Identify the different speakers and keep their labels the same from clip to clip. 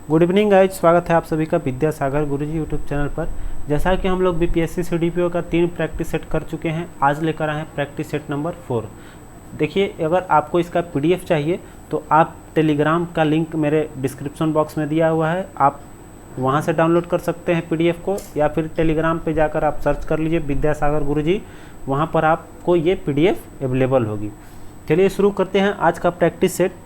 Speaker 1: Good evening guys, स्वागत है आप सभी का विद्यासागर गुरुजी यूट्यूब चैनल पर। जैसा कि हम लोग बीपीएससी सीडीपीओ का 3 प्रैक्टिस सेट कर चुके हैं, आज लेकर आए हैं प्रैक्टिस सेट नंबर 4। देखिए, अगर आपको इसका पीडीएफ चाहिए तो आप टेलीग्राम का लिंक मेरे डिस्क्रिप्शन बॉक्स में दिया हुआ है, आप वहां से डाउनलोड कर सकते हैं पीडीएफ को, या फिर टेलीग्राम पे जाकर आप सर्च कर लीजिए विद्यासागर गुरुजी, वहाँ पर आपको ये पीडीएफ अवेलेबल होगी। चलिए शुरू करते हैं आज का प्रैक्टिस सेट।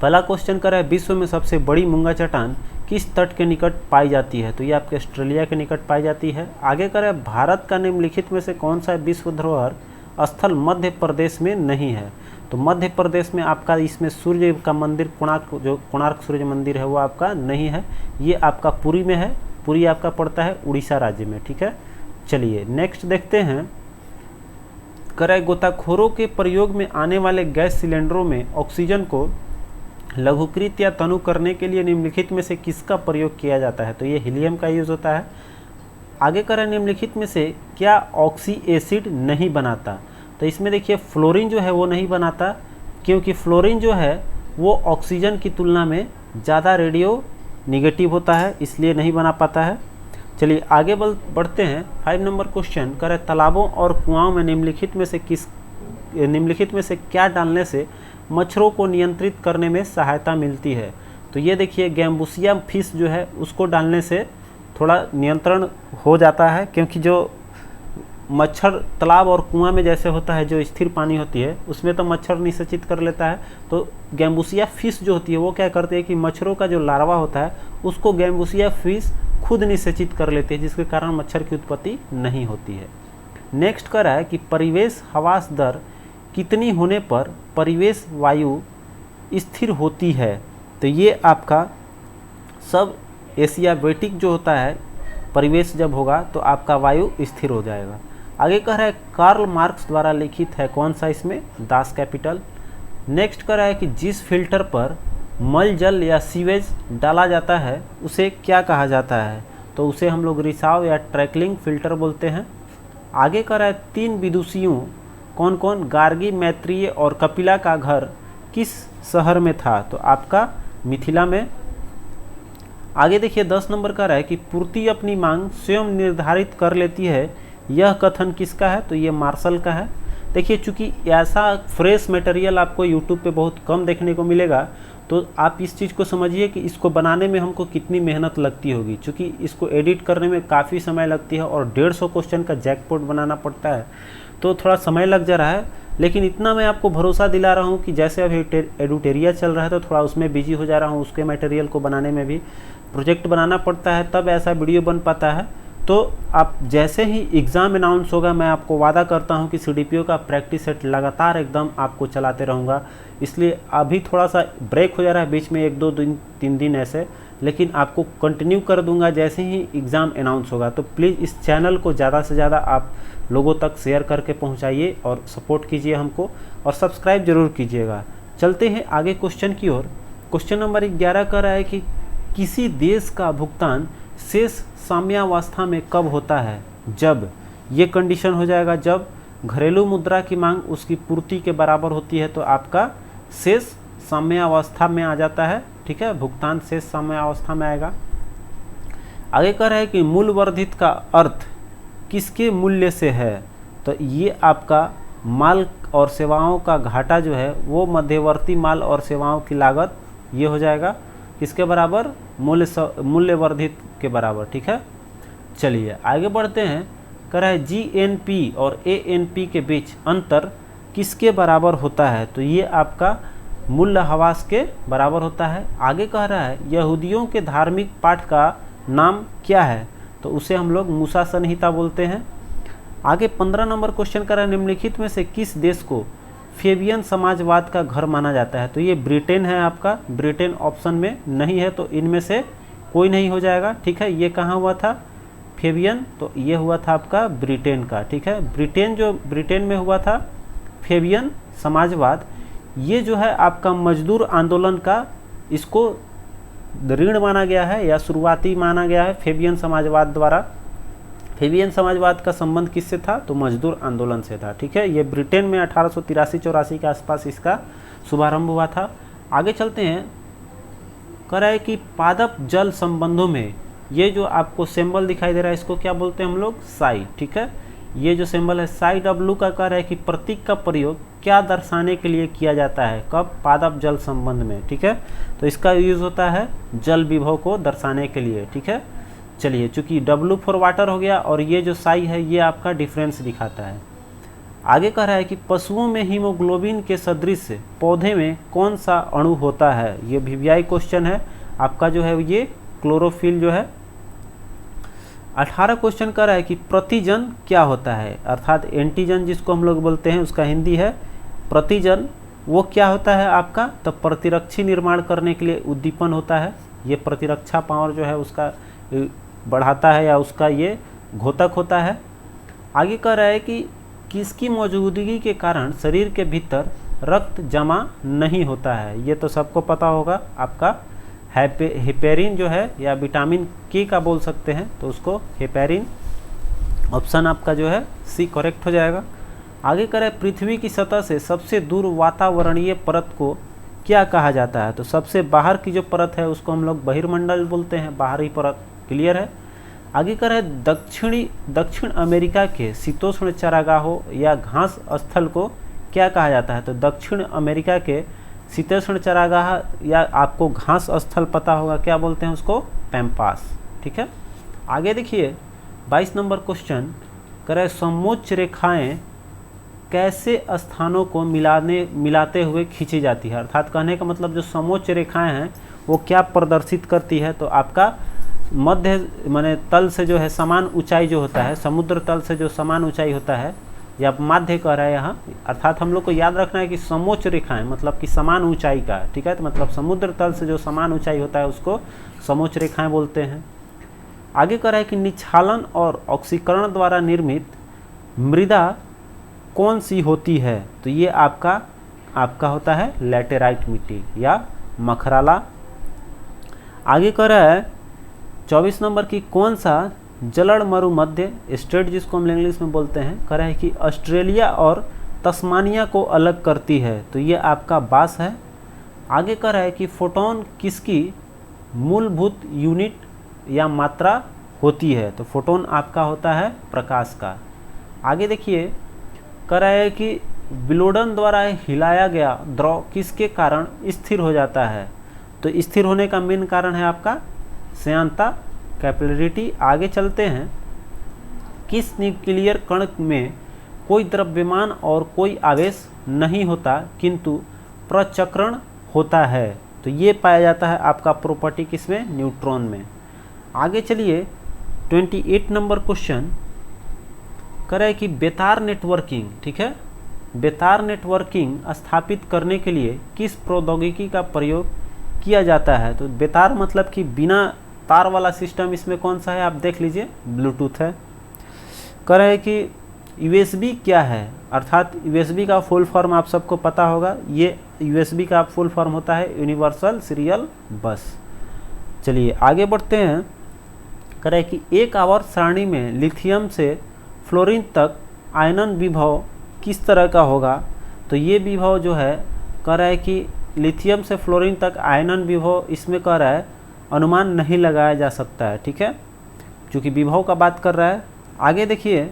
Speaker 1: पहला क्वेश्चन कर है, विश्व में सबसे बड़ी मूंगा चट्टान किस तट के निकट पाई जाती है? तो ये आपके ऑस्ट्रेलिया के निकट पाई जाती है। आगे कर है, भारत का निम्नलिखित में से कौन सा विश्व धरोहर स्थल मध्य प्रदेश में नहीं है? तो मध्य प्रदेश में आपका इसमें सूर्य का मंदिर कोणार्क सूर्य मंदिर है वो आपका नहीं है, ये आपका पुरी में है। पुरी आपका पड़ता है उड़ीसा राज्य में, ठीक है। चलिए नेक्स्ट देखते हैं। करे, गोताखोरों के प्रयोग में आने वाले गैस सिलेंडरों में ऑक्सीजन को लघुकृत या तनु करने के लिए निम्नलिखित में से किसका प्रयोग किया जाता है? तो ये हीलियम का यूज होता है। आगे करें, निम्नलिखित में से क्या ऑक्सी एसिड नहीं बनाता? तो इसमें देखिए फ्लोरीन जो है वो नहीं बनाता, क्योंकि फ्लोरीन जो है वो ऑक्सीजन की तुलना में ज़्यादा रेडियो निगेटिव होता है, इसलिए नहीं बना पाता है। चलिए आगे बढ़ते हैं। 5 नंबर क्वेश्चन करें, तालाबों और कुआंों में निम्नलिखित में से क्या डालने से मच्छरों को नियंत्रित करने में सहायता मिलती है? तो ये देखिए, गैम्बुसिया फिश जो है उसको डालने से थोड़ा नियंत्रण हो जाता है, क्योंकि जो मच्छर तालाब और कुआं में जैसे होता है, जो स्थिर पानी होती है उसमें तो मच्छर निषेचित कर लेता है, तो गैम्बुसिया फिश जो होती है वो क्या करती है कि मच्छरों का जो लार्वा होता है उसको गैम्बुसिया फिश खुद निषेचित कर लेती है, जिसके कारण मच्छर की उत्पत्ति नहीं होती है। नेक्स्ट कर रहा है कि परिवेश हवास दर कितनी होने पर परिवेश वायु स्थिर होती है? तो ये आपका सब एशियाबेटिक जो होता है, परिवेश जब होगा तो आपका वायु स्थिर हो जाएगा। आगे कह रहा है, कार्ल मार्क्स द्वारा लिखित है कौन सा? इसमें दास कैपिटल। नेक्स्ट कह रहा है कि जिस फिल्टर पर मल जल या सीवेज डाला जाता है उसे क्या कहा जाता है? तो उसे हम लोग रिसाव या ट्रैकलिंग फिल्टर बोलते हैं। आगे कह रहा है, 3 विदुषियों कौन कौन, गार्गी, मैत्रेय और कपिला का घर किस शहर में था? तो आपका मिथिला में। आगे देखिए 10 नंबर का रहा है कि पूर्ति अपनी मांग स्वयं निर्धारित कर लेती है, यह कथन किसका है? तो ये मार्शल का है। देखिए, चूंकि ऐसा फ्रेश मटेरियल आपको यूट्यूब पे बहुत कम देखने को मिलेगा, तो आप इस चीज़ को समझिए कि इसको बनाने में हमको कितनी मेहनत लगती होगी, क्योंकि इसको एडिट करने में काफ़ी समय लगती है और 150 क्वेश्चन का जैकपॉट बनाना पड़ता है, तो थोड़ा समय लग जा रहा है। लेकिन इतना मैं आपको भरोसा दिला रहा हूँ कि जैसे अभी एडिटोरिया चल रहा है तो थोड़ा उसमें बिजी हो जा रहा हूँ, उसके मटेरियल को बनाने में भी प्रोजेक्ट बनाना पड़ता है, तब ऐसा वीडियो बन पाता है। तो आप जैसे ही एग्ज़ाम अनाउंस होगा, मैं आपको वादा करता हूं कि सीडीपीओ का प्रैक्टिस सेट लगातार एकदम आपको चलाते रहूंगा। इसलिए अभी थोड़ा सा ब्रेक हो जा रहा है बीच में, 1-2 दिन 3 दिन ऐसे, लेकिन आपको कंटिन्यू कर दूंगा जैसे ही एग्ज़ाम अनाउंस होगा। तो प्लीज़ इस चैनल को ज़्यादा से ज़्यादा आप लोगों तक शेयर करके पहुँचाइए और सपोर्ट कीजिए हमको, और सब्सक्राइब जरूर कीजिएगा। चलते हैं आगे क्वेश्चन की ओर। क्वेश्चन नंबर 11 कर रहा है कि किसी देश का भुगतान शेष साम्यावस्था में कब होता है? जब ये कंडीशन हो जाएगा, जब घरेलू मुद्रा की मांग उसकी पूर्ति के बराबर होती है, तो आपका शेष साम्यावस्था में आ जाता है, ठीक है। भुगतान शेष साम्यावस्था में आएगा। आगे कह रहा है कि मूल्य वर्धित का अर्थ किसके मूल्य से है? तो ये आपका माल और सेवाओं का घाटा जो है वो मध्यवर्ती माल और सेवाओं की लागत, ये हो जाएगा किसके बराबर? मूल्य वर्धित के बराबर, ठीक है। चलिए आगे बढ़ते हैं। कह रहा है जीएनपी और एएनपी के बीच अंतर किसके बराबर होता है? तो ये आपका मूल्य ह्रास के बराबर होता है। आगे कह रहा है, यहूदियों के धार्मिक पाठ का नाम क्या है? तो उसे हम लोग मूसा संहिता बोलते हैं। आगे 15 नंबर क्वेश्चन कर रहा है, निम्नलिखित में से किस देश को फेबियन समाजवाद का घर माना जाता है? तो ये ब्रिटेन है आपका, ब्रिटेन ऑप्शन में नहीं है, तो इनमें से कोई नहीं हो जाएगा, ठीक है। ये कहाँ हुआ था फेबियन? तो ये हुआ था आपका ब्रिटेन का, ठीक है। ब्रिटेन में हुआ था फेबियन समाजवाद। ये जो है आपका मजदूर आंदोलन का, इसको ऋण माना गया है या शुरुआती माना गया है फेबियन समाजवाद द्वारा। फेबियन समाजवाद का संबंध किससे था? तो मजदूर आंदोलन से था, ठीक है। ये ब्रिटेन में 1883-84 के आसपास इसका शुभारंभ हुआ था। आगे चलते हैं। कह रहा है कि पादप जल संबंधों में ये जो आपको सिंबल दिखाई दे रहा है इसको क्या बोलते हैं हम लोग, साई। ठीक है, ये जो सिंबल है साई डब्लू का कह रहा है कि प्रतीक का प्रयोग क्या दर्शाने के लिए किया जाता है, कब, पादप जल संबंध में। ठीक है, तो इसका यूज़ होता है जल विभव को दर्शाने के लिए। ठीक है, चलिए चूंकि डब्लू फॉर वाटर हो गया और ये जो साई है ये आपका डिफरेंस दिखाता है। आगे कह रहा है कि पशुओं में हीमोग्लोबिन के सदृश पौधे में कौन सा अणु होता है, ये वीवीआई क्वेश्चन है आपका जो है ये क्लोरोफिल जो है। 18 क्वेश्चन कर रहा है कि प्रतिजन क्या होता है, अर्थात एंटीजन जिसको हम लोग बोलते हैं उसका हिंदी है प्रतिजन, वो क्या होता है आपका, तो प्रतिरक्षी निर्माण करने के लिए उद्दीपन होता है। ये प्रतिरक्षा पावर जो है उसका बढ़ाता है या उसका ये घोतक होता है। आगे कह रहा है कि किसकी मौजूदगी के कारण शरीर के भीतर रक्त जमा नहीं होता है, ये तो सबको पता होगा आपका हेपेरिन जो है या विटामिन के का बोल सकते हैं, तो उसको हेपेरिन, ऑप्शन आपका जो है सी करेक्ट हो जाएगा। आगे करें पृथ्वी की सतह से सबसे दूर वातावरणीय परत को क्या कहा जाता है, तो सबसे बाहर की जो परत है उसको हम लोग बहिर्मंडल बोलते हैं, बाहरी परत। क्लियर है। आगे करें दक्षिण अमेरिका के शीतोष्ण चरागाहों या घास स्थल को क्या कहा जाता है, तो दक्षिण अमेरिका के शीतोष्ण चरागाह या आपको घास स्थल पता होगा, क्या बोलते हैं उसको, पैम्पास। ठीक है, आगे देखिए 22 नंबर क्वेश्चन करें समोच्च रेखाएं कैसे स्थानों को मिलाते हुए खींची जाती है, अर्थात कहने का मतलब जो समोच्च रेखाएं हैं वो क्या प्रदर्शित करती है, तो आपका मध्य माने तल से जो है समान ऊंचाई जो होता है, समुद्र तल से जो समान ऊंचाई होता है या माध्य कह रहा है यहाँ, अर्थात हम लोग को याद रखना है कि समोच्च रेखाएं मतलब कि समान ऊंचाई का। ठीक है, तो मतलब समुद्र तल से जो समान ऊंचाई होता है उसको समोच्च रेखाएं बोलते हैं। आगे कह रहा है कि निक्षालन और ऑक्सीकरण द्वारा निर्मित मृदा कौन सी होती है, तो ये आपका होता है लैटेराइट मिट्टी या मखराला। आगे कह रहा है 24 नंबर की कौन सा जलड़ मरुमध्य स्टेट जिसको हम इंग्लिश में बोलते हैं, कह रहा है कि ऑस्ट्रेलिया और तस्मानिया को अलग करती है, तो ये आपका बास है। आगे कह रहा है कि फोटोन किसकी मूलभूत यूनिट या मात्रा होती है, तो फोटोन आपका होता है प्रकाश का। आगे देखिए कह रहा है कि विलोडन द्वारा हिलाया गया द्रव किसके कारण स्थिर हो जाता है, तो स्थिर होने का मेन कारण है आपका श्यानता, कैपिलरिटी। आगे चलते हैं, किस न्यूक्लियर कण में कोई द्रव्यमान और कोई आवेश नहीं होता किंतु प्रचक्रण होता है, तो ये पाया जाता है आपका प्रॉपर्टी किसमें, न्यूट्रॉन में। आगे चलिए 28 नंबर क्वेश्चन करें कि बेतार नेटवर्किंग, ठीक है, बेतार नेटवर्किंग स्थापित करने के लिए किस प्रौद्योगिकी का प्रयोग किया जाता है, तो बेतार मतलब कि बिना तार वाला सिस्टम इसमें कौन सा है, आप देख लीजिए ब्लूटूथ है। कह रहे हैं कि यूएसबी क्या है, अर्थात यूएसबी का फुल फॉर्म आप सबको पता होगा, ये यूएसबी का फुल फॉर्म होता है यूनिवर्सल सीरियल बस। चलिए आगे बढ़ते हैं। कह रहे हैं कि एक आवर्त सारणी में लिथियम से फ्लोरीन तक आयनन विभव किस तरह का होगा, तो ये विभव जो है कह रहा है कि लिथियम से फ्लोरीन तक आयनन विभव इसमें कह रहा है अनुमान नहीं लगाया जा सकता है। ठीक है, क्योंकि विभव का बात कर रहा है। आगे देखिए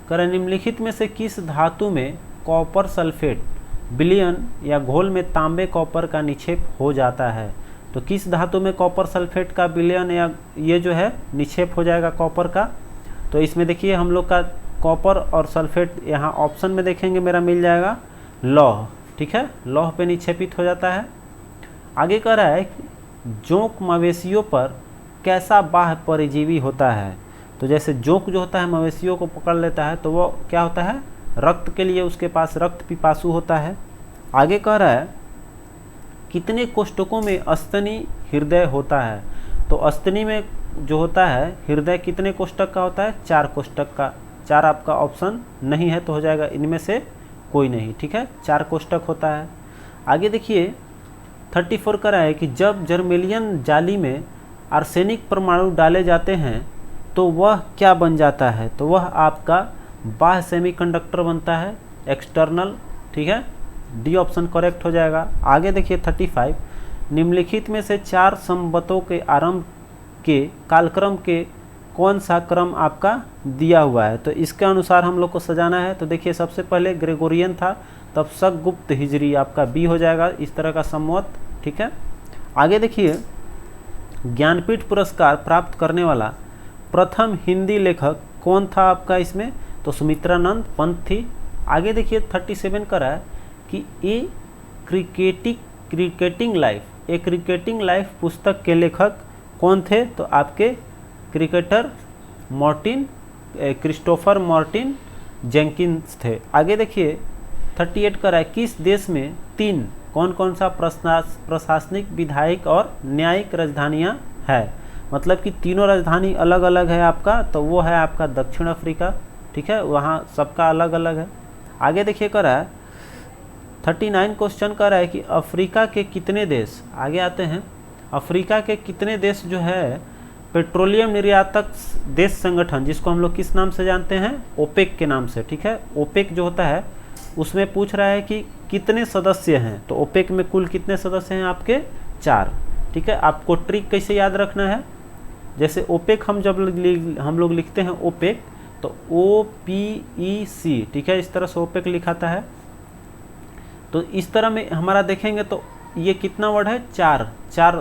Speaker 1: कह रहा है निम्नलिखित में से किस धातु में कॉपर सल्फेट विलयन या घोल में तांबे कॉपर का निक्षेप हो जाता है, तो किस धातु में कॉपर सल्फेट का विलयन या ये जो है निक्षेप हो जाएगा कॉपर का, तो इसमें देखिए हम लोग का कॉपर और सल्फेट यहाँ ऑप्शन में देखेंगे मेरा मिल जाएगा लौह। ठीक है, लौह पे निक्षेपित हो जाता है। आगे कह रहा है कि जोंक मवेशियों पर कैसा बाह्य परजीवी होता है, तो जैसे जोंक जो होता है मवेशियों को पकड़ लेता है तो वो क्या होता है, रक्त के लिए उसके पास रक्त पिपासु होता है। आगे कह रहा है कितने कोष्ठकों में अस्तनी हृदय होता है, तो अस्तनी में जो होता है हृदय कितने कोष्ठक का होता है, 4 कोष्ठक का। 4 आपका ऑप्शन नहीं है तो हो जाएगा इनमें से कोई नहीं। ठीक है, 4 कोष्ठक होता है। आगे देखिए 34 का है कि जब जर्मेलियन जाली में आर्सेनिक परमाणु डाले जाते हैं तो वह क्या बन जाता है, तो वह आपका बाह्य सेमीकंडक्टर बनता है, एक्सटर्नल। ठीक है, डी ऑप्शन करेक्ट हो जाएगा। आगे देखिए 35 निम्नलिखित में से 4 संवतों के आरंभ के कालक्रम के कौन सा क्रम आपका दिया हुआ है, तो इसके अनुसार हम लोग को सजाना है। तो देखिए सबसे पहले ग्रेगोरियन था, तब शक गुप्त हिजरी आपका बी हो जाएगा, इस तरह का संवत। ठीक है, आगे देखिए ज्ञानपीठ पुरस्कार प्राप्त करने वाला प्रथम हिंदी लेखक कौन था आपका इसमें, तो सुमित्रानंद पंत थी। आगे देखिए 37 का रहा है कि ए क्रिकेटिंग लाइफ पुस्तक के लेखक कौन थे, तो आपके क्रिकेटर क्रिस्टोफर मार्टिन जेंकिंस थे। आगे देखिए 38 का रहा है किस देश में 3 कौन सा प्रशासनिक, विधायिक और न्यायिक राजधानियाँ है, मतलब कि तीनों राजधानी अलग अलग है आपका, तो वो है आपका दक्षिण अफ्रीका। ठीक है, वहाँ सबका अलग अलग है। आगे देखिए कर रहा है 39 क्वेश्चन कर रहा है कि अफ्रीका के कितने देश, आगे आते हैं, अफ्रीका के कितने देश जो है पेट्रोलियम निर्यातक देश संगठन, जिसको हम लोग किस नाम से जानते हैं, ओपेक के नाम से। ठीक है, ओपेक जो होता है उसमें पूछ रहा है कि कितने सदस्य हैं, तो ओपेक में कुल कितने सदस्य हैं आपके 4। ठीक है, आपको ट्रिक कैसे याद रखना है, जैसे ओपेक हम लोग लिखते हैं ओपेक, तो OPEC। ठीक है, इस तरह से ओपेक लिखाता है। तो इस तरह में हमारा देखेंगे तो ये कितना वर्ड है, 4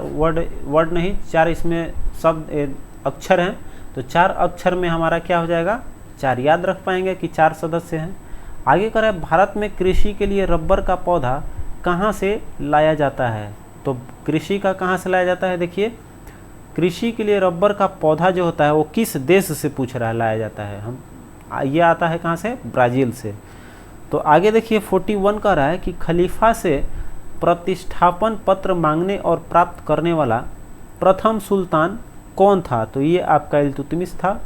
Speaker 1: वर्ड नहीं, 4 इसमें शब्द अक्षर हैं, तो 4 अक्षर में हमारा क्या हो जाएगा, 4 याद रख पाएंगे कि 4 सदस्य हैं। आगे कर रहा है भारत में कृषि के लिए रबर का पौधा कहाँ से लाया जाता है, तो कृषि का कहाँ से लाया जाता है, देखिए कृषि के लिए रबर का पौधा जो होता है वो किस देश से पूछ रहा है लाया जाता है, ये आता है कहाँ से, ब्राज़ील से। तो आगे देखिए 41 का रहा है कि खलीफा से प्रतिष्ठापन पत्र मांगने और प्राप्त करने वाला प्रथम सुल्तान कौन था, तो ये आपका इल्तुतमिश था।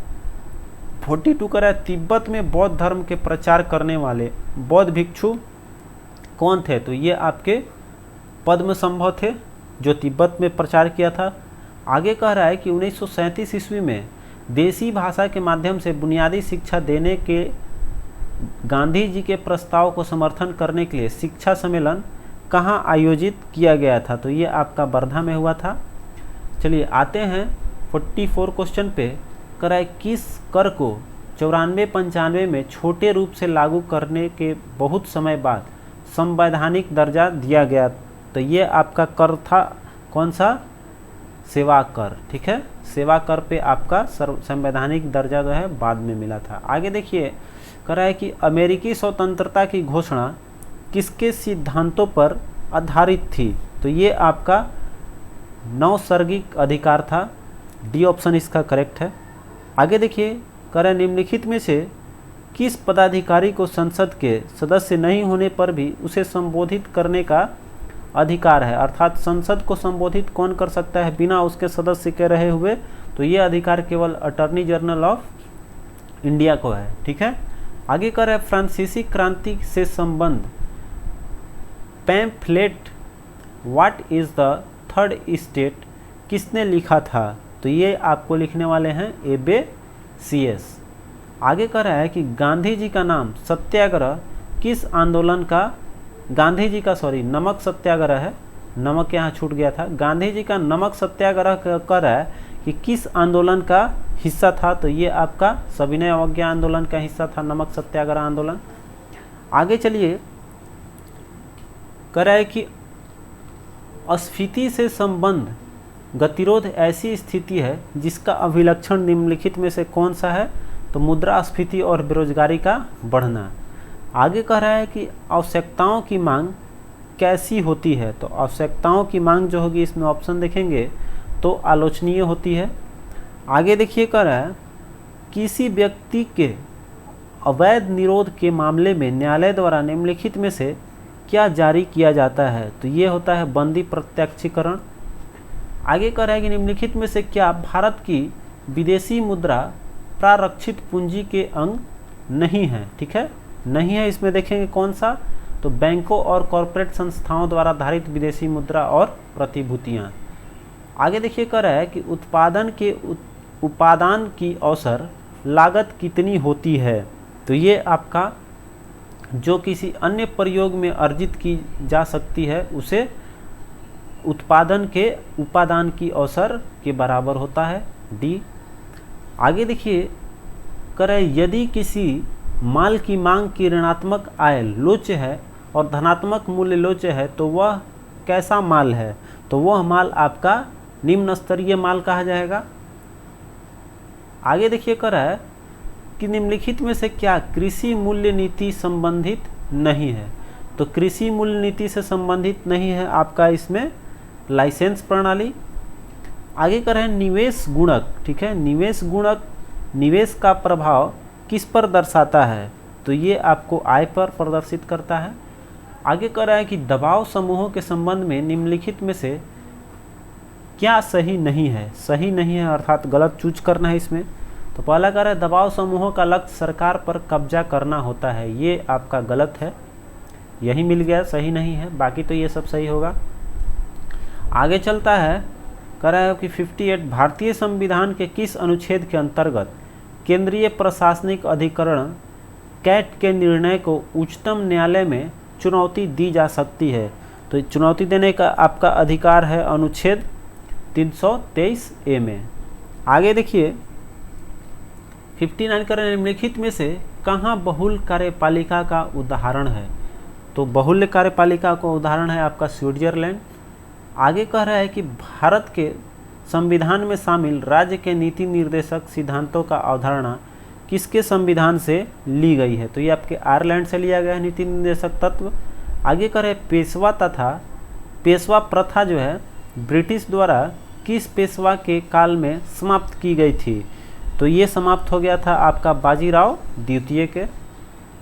Speaker 1: 42 का रहा है तिब्बत में बौद्ध धर्म के प्रचार करने वाले बौद्ध भिक्षु कौन थे, तो ये आपके पद्मसंभव थे जो तिब्बत में प्रचार किया था। आगे कह रहा है कि 1937 ईस्वी में देसी भाषा के माध्यम से बुनियादी शिक्षा देने के गांधी जी के प्रस्ताव को समर्थन करने के लिए शिक्षा सम्मेलन कहाँ आयोजित किया गया था, तो ये आपका वर्धा में हुआ था। चलिए आते हैं 44 क्वेश्चन पे, कराए किस कर को 94-95 में छोटे रूप से लागू करने के बहुत समय बाद संवैधानिक दर्जा दिया गया, तो ये आपका कर था कौन सा, सेवा कर। ठीक है, सेवा कर पे आपका संवैधानिक दर्जा जो है बाद में मिला था। आगे देखिए करा है कि अमेरिकी स्वतंत्रता की घोषणा किसके सिद्धांतों पर आधारित थी, तो ये आपका नैसर्गिक अधिकार था, डी ऑप्शन इसका करेक्ट है। आगे देखिए करें निम्नलिखित में से किस पदाधिकारी को संसद के सदस्य नहीं होने पर भी उसे संबोधित करने का अधिकार है, अर्थात संसद को संबोधित कौन कर सकता है बिना उसके सदस्य के रहे हुए, तो ये अधिकार केवल अटॉर्नी जनरल ऑफ इंडिया को है। ठीक है, आगे कर है फ्रांसीसी क्रांति से संबंध pamphlet what is the third state किसने लिखा था, तो ये आपको लिखने वाले हैं एबे CS। आगे कह रहा है कि गांधी जी का नाम सत्याग्रह किस आंदोलन का, गांधी जी का नमक सत्याग्रह है, नमक यहाँ छूट गया था, गांधी जी का नमक सत्याग्रह कर रहा है कि किस आंदोलन का हिस्सा था, तो ये आपका सविनय अवज्ञा आंदोलन का हिस्सा था नमक सत्याग्रह आंदोलन। आगे चलिए कह रहा है कि अस्फीति से संबंध गतिरोध ऐसी स्थिति है जिसका अभिलक्षण निम्नलिखित में से कौन सा है, तो मुद्रास्फीति और बेरोजगारी का बढ़ना। आगे कह रहा है कि आवश्यकताओं की मांग कैसी होती है, तो आवश्यकताओं की मांग जो होगी इसमें ऑप्शन देखेंगे तो आलोचनीय होती है। आगे देखिए कह रहा है किसी व्यक्ति के अवैध निरोध के मामले में न्यायालय द्वारा निम्नलिखित में से क्या जारी किया जाता है, तो ये होता है बंदी प्रत्यक्षीकरण। आगे कह रहा है कि निम्नलिखित में से क्या भारत की विदेशी मुद्रा प्रारक्षित पूंजी के अंग नहीं है। ठीक है, नहीं है, इसमें देखेंगे कौन सा, तो बैंकों और कॉरपोरेट संस्थाओं द्वारा धारित विदेशी मुद्रा और प्रतिभूतियाँ। आगे देखिए कह रहा है कि उपादान की अवसर लागत कितनी होती है, तो ये आपका जो किसी अन्य प्रयोग में अर्जित की जा सकती है उसे उत्पादन के उपादान की अवसर के बराबर होता है, डी। आगे देखिए कह रहे यदि किसी माल की मांग की ऋणात्मक आय लोच है और धनात्मक मूल्य लोच है तो वह कैसा माल है? तो वह माल आपका निम्न स्तरीय माल कहा जाएगा। आगे देखिए कह रहा है कि निम्नलिखित में से क्या कृषि मूल्य नीति संबंधित नहीं है? तो कृषि मूल्य नीति से संबंधित नहीं है आपका इसमें लाइसेंस प्रणाली। आगे कर रहे हैं निवेश गुणक, ठीक है, निवेश गुणक निवेश का प्रभाव किस पर दर्शाता है? तो ये आपको आय पर प्रदर्शित करता है। आगे कर रहा है कि दबाव समूहों के संबंध में निम्नलिखित में से क्या सही नहीं है? सही नहीं है अर्थात गलत चूज करना है इसमें। तो पहला कह रहा है दबाव समूहों का लक्ष्य सरकार पर कब्जा करना होता है, ये आपका गलत है, यही मिल गया, सही नहीं है, बाकी तो ये सब सही होगा। आगे चलता है कह रहा है कि 58 भारतीय संविधान के किस अनुच्छेद के अंतर्गत केंद्रीय प्रशासनिक अधिकरण कैट के निर्णय को उच्चतम न्यायालय में चुनौती दी जा सकती है? तो चुनौती देने का आपका अधिकार है अनुच्छेद 323A में। आगे देखिए 59 कर निम्नलिखित में से कहाँ बहुल कार्यपालिका का उदाहरण है? तो बहुल्य कार्यपालिका का उदाहरण है आपका स्विट्जरलैंड। आगे कह रहा है कि भारत के संविधान में शामिल राज्य के नीति निर्देशक सिद्धांतों का अवधारणा किसके संविधान से ली गई है? तो ये आपके आयरलैंड से लिया गया है नीति निर्देशक तत्व। आगे कह रहे पेशवा तथा पेशवा प्रथा जो है ब्रिटिश द्वारा किस पेशवा के काल में समाप्त की गई थी? तो ये समाप्त हो गया था आपका बाजीराव द्वितीय के।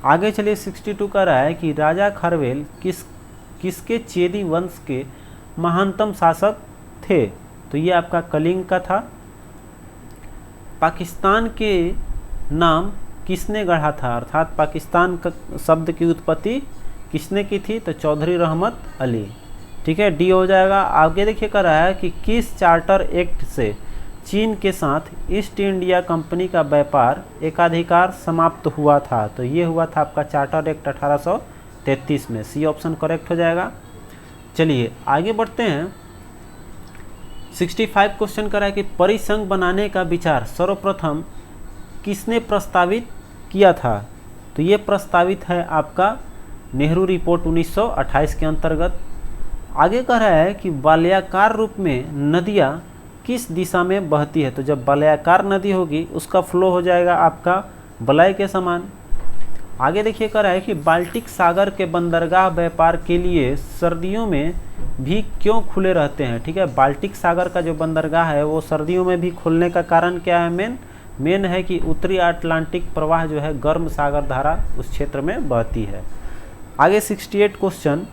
Speaker 1: आगे चलिए 62 का रहा है कि राजा खरवेल किसके चेदी वंश के महानतम शासक थे? तो ये आपका कलिंग का था। पाकिस्तान के नाम किसने गढ़ा था? अर्थात पाकिस्तान का शब्द की उत्पत्ति किसने की थी? तो चौधरी रहमत अली, ठीक है, डी हो जाएगा। आगे देखिए कर रहा है कि किस चार्टर एक्ट से चीन के साथ ईस्ट इंडिया कंपनी का व्यापार एकाधिकार समाप्त हुआ था? तो ये हुआ था आपका चार्टर एक्ट 1833 में, सी ऑप्शन करेक्ट हो जाएगा। चलिए आगे बढ़ते हैं। 65 क्वेश्चन कर रहा है कि परिसंघ बनाने का विचार सर्वप्रथम किसने प्रस्तावित किया था? तो ये प्रस्तावित है आपका नेहरू रिपोर्ट 1928 के अंतर्गत। आगे कह रहा है कि वलयाकार रूप में नदियाँ किस दिशा में बहती है? तो जब वलयाकार नदी होगी उसका फ्लो हो जाएगा आपका वलय के समान। आगे देखिए कह रहा है कि बाल्टिक सागर के बंदरगाह व्यापार के लिए सर्दियों में भी क्यों खुले रहते हैं? ठीक है, बाल्टिक सागर का जो बंदरगाह है वो सर्दियों में भी खुलने का कारण क्या है? मेन है कि उत्तरी अटलांटिक प्रवाह जो है गर्म सागर धारा उस क्षेत्र में बहती है। आगे 68 क्वेश्चन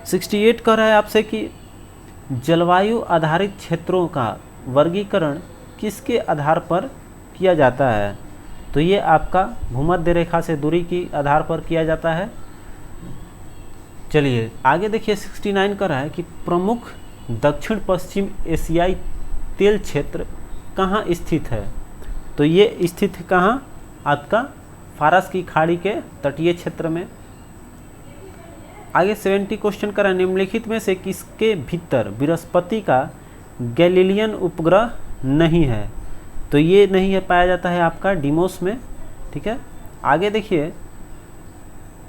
Speaker 1: 68 कह रहा है आपसे कि जलवायु आधारित क्षेत्रों का वर्गीकरण किसके आधार पर किया जाता है? तो ये आपका भूमध्य रेखा से दूरी की आधार पर किया जाता है। चलिए आगे देखिए 69 का रहा है कि प्रमुख दक्षिण पश्चिम एशियाई तेल क्षेत्र कहाँ स्थित है? तो ये स्थित है कहाँ? आपका फारस की खाड़ी के तटीय क्षेत्र में। आगे 70 क्वेश्चन करा निम्नलिखित में से किसके भीतर बृहस्पति का गैलीलियन उपग्रह नहीं है? तो ये नहीं है, पाया जाता है आपका डिमोस में, ठीक है। आगे देखिए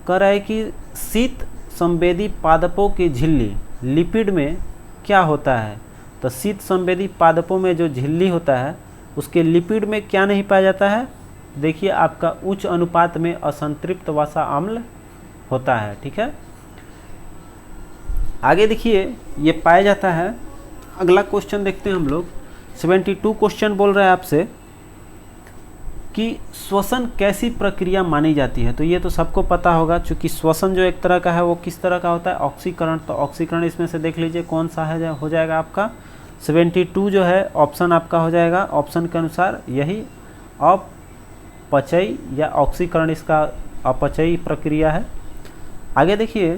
Speaker 1: कह रहा है कि शीत संवेदी पादपों की झिल्ली लिपिड में क्या होता है? तो शीत संवेदी पादपों में जो झिल्ली होता है उसके लिपिड में क्या नहीं पाया जाता है? देखिए आपका उच्च अनुपात में असंतृप्त वसा अम्ल होता है, ठीक है। आगे देखिए ये पाया जाता है। अगला क्वेश्चन देखते हैं हम लोग। 72 क्वेश्चन बोल रहा है आपसे कि श्वसन कैसी प्रक्रिया मानी जाती है? तो ये तो सबको पता होगा, चूँकि श्वसन जो एक तरह का है वो किस तरह का होता है? ऑक्सीकरण। तो ऑक्सीकरण इसमें से देख लीजिए कौन सा है, हो जाएगा आपका 72 जो है ऑप्शन आपका हो जाएगा। ऑप्शन के अनुसार यही अपचयी या ऑक्सीकरण इसका अपचयी प्रक्रिया है। आगे देखिए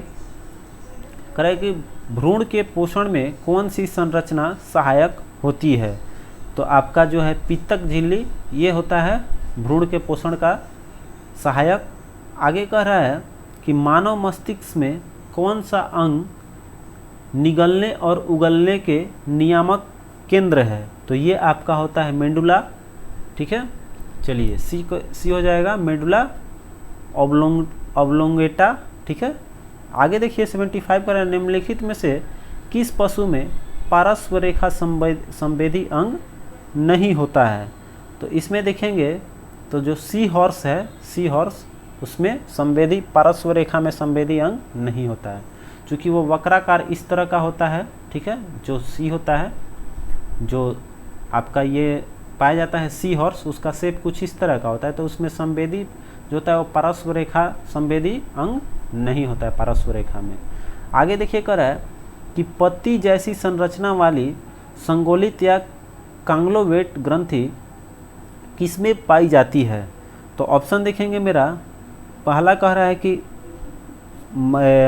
Speaker 1: कह रहा है कि भ्रूण के पोषण में कौन सी संरचना सहायक होती है? तो आपका जो है पित्तक झिल्ली ये होता है भ्रूण के पोषण का सहायक। आगे कह रहा है कि मानव मस्तिष्क में कौन सा अंग निगलने और उगलने के नियामक केंद्र है, तो ये आपका होता है मेडुला। ठीक है, चलिए सी हो जाएगा मेडुला ऑब्लोंगेटा। ठीक है, आगे देखिए 75 का निम्नलिखित में से किस पशु में पार्श्व रेखा संवेदी अंग नहीं होता है? तो इसमें देखेंगे तो जो सी हॉर्स है, सी हॉर्स, उसमें संवेदी पार्श्व रेखा में संवेदी अंग नहीं होता है, क्योंकि वो वक्राकार इस तरह का होता है। ठीक है, जो सी होता है, जो आपका ये पाया जाता है सी हॉर्स, उसका शेप कुछ इस तरह का होता है, तो उसमें संवेदी जो होता है वो पार्श्व रेखा संवेदी अंग नहीं होता है पार्श्व रेखा में। आगे देखिए कर है कि पत्ती जैसी संरचना वाली संगोलित या कांग्लोवेट ग्रंथि किसमें पाई जाती है? तो ऑप्शन देखेंगे मेरा, पहला कह रहा है कि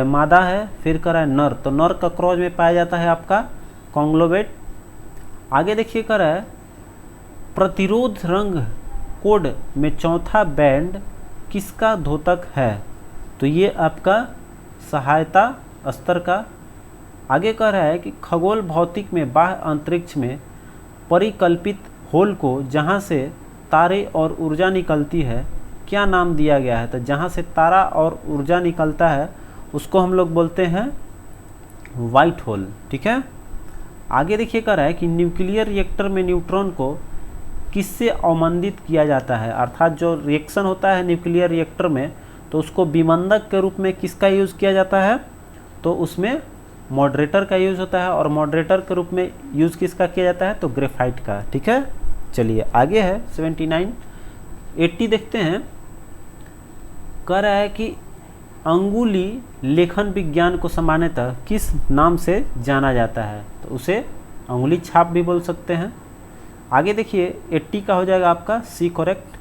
Speaker 1: मादा है, फिर कह रहा है नर, तो नर का क्रॉस में पाया जाता है आपका कांग्लोवेट। आगे देखिए कह रहा है प्रतिरोध रंग कोड में चौथा बैंड किसका द्योतक है? तो ये आपका सहायता स्तर का। आगे कह रहा है कि खगोल भौतिक में बाह्य अंतरिक्ष में परिकल्पित होल को जहाँ से तारे और ऊर्जा निकलती है क्या नाम दिया गया है? तो जहाँ से तारा और ऊर्जा निकलता है उसको हम लोग बोलते हैं वाइट होल। ठीक है, आगे देखिए कह रहा है कि न्यूक्लियर रिएक्टर में न्यूट्रॉन को किससे अवमंदित किया जाता है? अर्थात जो रिएक्शन होता है न्यूक्लियर रिएक्टर में, तो उसको विमंदक के रूप में किसका यूज़ किया जाता है? तो उसमें मॉडरेटर का यूज़ होता है, और मॉडरेटर के रूप में यूज़ किसका किया जाता है? तो ग्रेफाइट का। ठीक है, चलिए आगे है 79 80 देखते हैं। कह रहा है कि अंगुली लेखन विज्ञान को सामान्यतः किस नाम से जाना जाता है? तो उसे अंगुली छाप भी बोल सकते हैं। आगे देखिए 80 का हो जाएगा आपका सी करेक्ट।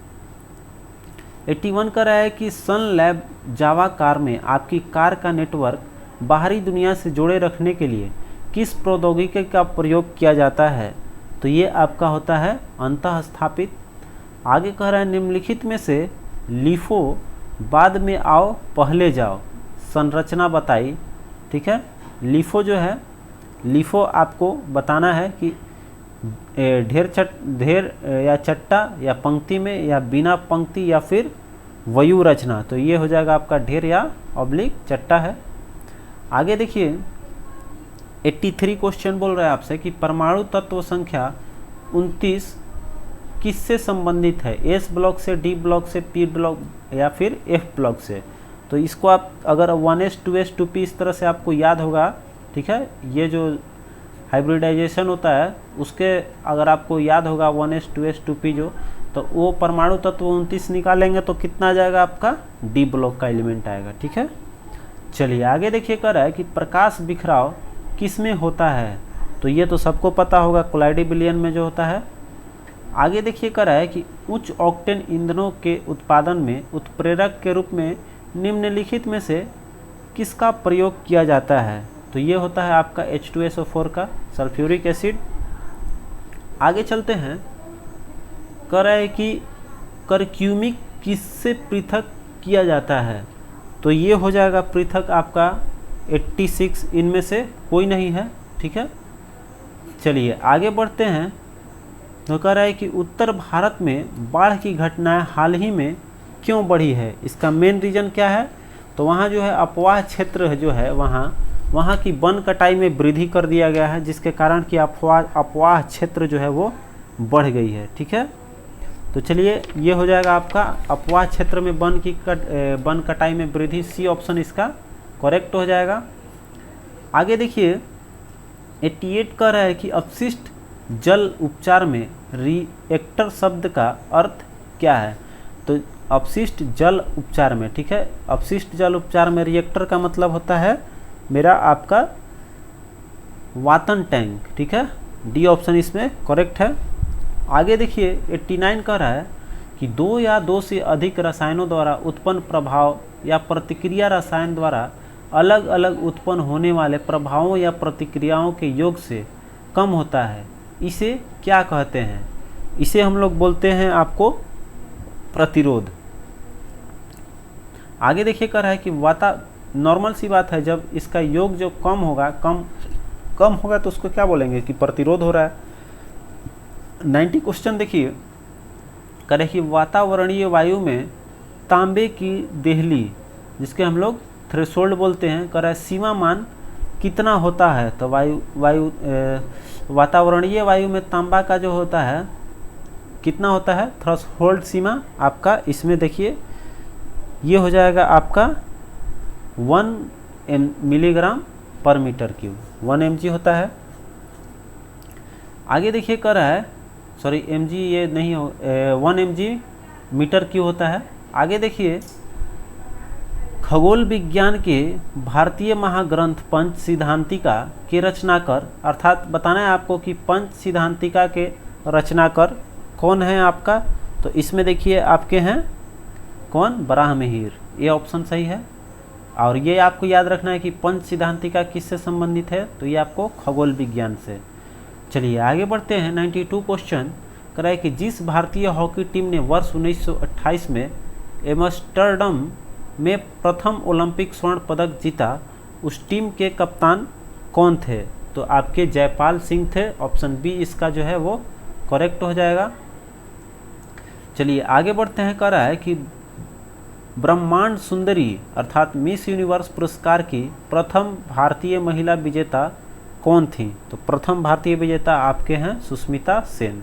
Speaker 1: 81 का रहा है कि सन लैब जावा कार में आपकी कार का नेटवर्क बाहरी दुनिया से जोड़े रखने के लिए किस प्रौद्योगिकी का प्रयोग किया जाता है? तो ये आपका होता है अंतः स्थापित। आगे कह रहा है निम्नलिखित में से लिफो बाद में आओ पहले जाओ संरचना बताई। ठीक है, लिफो जो है, लिफो आपको बताना है कि ढेर या चट्टा या पंक्ति में या बिना पंक्ति या फिर वयु रचना, तो ये हो जाएगा आपका ढेर या ऑब्लिक चट्टा है। आगे देखिए 83 क्वेश्चन बोल रहा है आपसे कि परमाणु तत्व संख्या 29 किससे संबंधित है? एस ब्लॉक से, डी ब्लॉक से, पी ब्लॉक या फिर एफ ब्लॉक से? तो इसको आप अगर 1s 2s 2p इस तरह से आपको याद होगा। ठीक है, ये जो हाइब्रिडाइजेशन होता है उसके अगर आपको याद होगा 1s 2s 2p जो, तो वो परमाणु तत्व 29 निकालेंगे तो कितना आ जाएगा आपका? डी ब्लॉक का एलिमेंट आएगा। ठीक है, चलिए आगे देखिए कर रहा है कि प्रकाश बिखराव किस में होता है? तो ये तो सबको पता होगा कोलाइडी विलयन में जो होता है। आगे देखिए कर रहा है कि उच्च ऑक्टेन ईंधनों के उत्पादन में उत्प्रेरक के रूप में निम्नलिखित में से किसका प्रयोग किया जाता है? तो ये होता है आपका H2SO4 का सल्फ्यूरिक एसिड। आगे चलते हैं, कह रहा है कि करक्यूमिक किससे पृथक किया जाता है? तो ये हो जाएगा पृथक आपका 86, इनमें से कोई नहीं है। ठीक है, चलिए आगे बढ़ते हैं। तो कह रहा है कि उत्तर भारत में बाढ़ की घटनाएं हाल ही में क्यों बढ़ी है? इसका मेन रीज़न क्या है? तो वहाँ जो है अपवाह क्षेत्र जो है वहाँ की वन कटाई में वृद्धि कर दिया गया है, जिसके कारण कि अपवाह क्षेत्र जो है वो बढ़ गई है। ठीक है, तो चलिए ये हो जाएगा आपका अपवाह क्षेत्र में वन कटाई में वृद्धि, सी ऑप्शन इसका करेक्ट हो जाएगा। आगे देखिए 88 कह रहा है कि अपशिष्ट जल उपचार में रिएक्टर शब्द का अर्थ क्या है? तो अपशिष्ट जल उपचार में, ठीक है, अपशिष्ट जल उपचार में रिएक्टर का मतलब होता है मेरा आपका वातन टैंक। ठीक है, डी ऑप्शन इसमें करेक्ट है। आगे देखिए 89 कह रहा है कि 2 या 2 से अधिक रसायनों द्वारा उत्पन्न प्रभाव या प्रतिक्रिया रसायन द्वारा अलग अलग उत्पन्न होने वाले प्रभावों या प्रतिक्रियाओं के योग से कम होता है, इसे क्या कहते हैं? इसे हम लोग बोलते हैं आपको प्रतिरोध। आगे देखिए कह रहा है कि नॉर्मल सी बात है, जब इसका योग जो कम होगा, कम कम होगा तो उसको क्या बोलेंगे कि प्रतिरोध हो रहा है। 90 क्वेश्चन देखिए, कह रहे कि वातावरणीय वायु में तांबे की देहली, जिसके हम लोग थ्रेशोल्ड बोलते हैं, कह रहा है सीमा मान कितना होता है। तो वातावरणीय वायु में तांबा का जो होता है कितना होता है, थ्रेशोल्ड सीमा आपका इसमें देखिए ये हो जाएगा आपका 1 मिलीग्राम पर मीटर क्यूब, 1 mg होता है। आगे देखिए कह रहा है, सॉरी mg ये नहीं हो, 1 mg मीटर क्यूब होता है। आगे देखिए, खगोल विज्ञान के भारतीय महाग्रंथ पंच सिद्धांतिका के रचनाकर, अर्थात बताना है आपको कि पंच सिद्धांतिका के रचनाकर कौन है आपका। तो इसमें देखिए आपके हैं कौन, बराहमिहिर, ये ऑप्शन सही है। और ये आपको याद रखना है कि पंच सिद्धांतिका किससे संबंधित है, तो ये आपको खगोल विज्ञान से। चलिए आगे बढ़ते हैं। 92 क्वेश्चन कह रहा है कि जिस भारतीय हॉकी टीम ने वर्ष 1928 में एम्स्टर्डम में प्रथम ओलंपिक स्वर्ण पदक जीता, उस टीम के कप्तान कौन थे। तो आपके जयपाल सिंह थे, ऑप्शन बी इसका जो है वो करेक्ट हो जाएगा। चलिए आगे बढ़ते हैं। कह रहा है कि ब्रह्मांड सुंदरी अर्थात मिस यूनिवर्स पुरस्कार की प्रथम भारतीय महिला विजेता कौन थी। तो प्रथम भारतीय विजेता आपके हैं सुष्मिता सेन।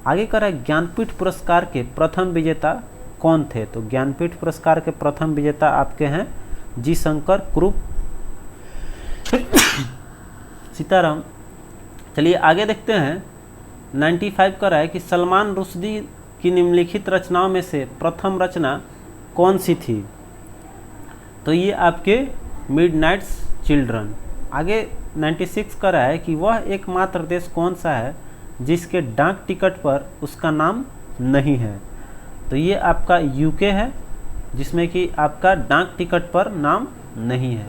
Speaker 1: आगे कह रहा है ज्ञानपीठ पुरस्कार के प्रथम विजेता कौन थे। तो ज्ञानपीठ पुरस्कार के प्रथम विजेता आपके हैं जी शंकर कुरूप सीताराम। चलिए आगे देखते हैं। 95 कह रहा है कि सलमान रुश्दी की निम्नलिखित रचनाओं में से प्रथम रचना कौन सी थी। तो ये आपके मिडनाइट्स चिल्ड्रन। आगे 96 कह रहा है कि वह एकमात्र देश कौन सा है जिसके डाक टिकट पर उसका नाम नहीं है। तो ये आपका यूके है, जिसमें कि आपका डाक टिकट पर नाम नहीं है।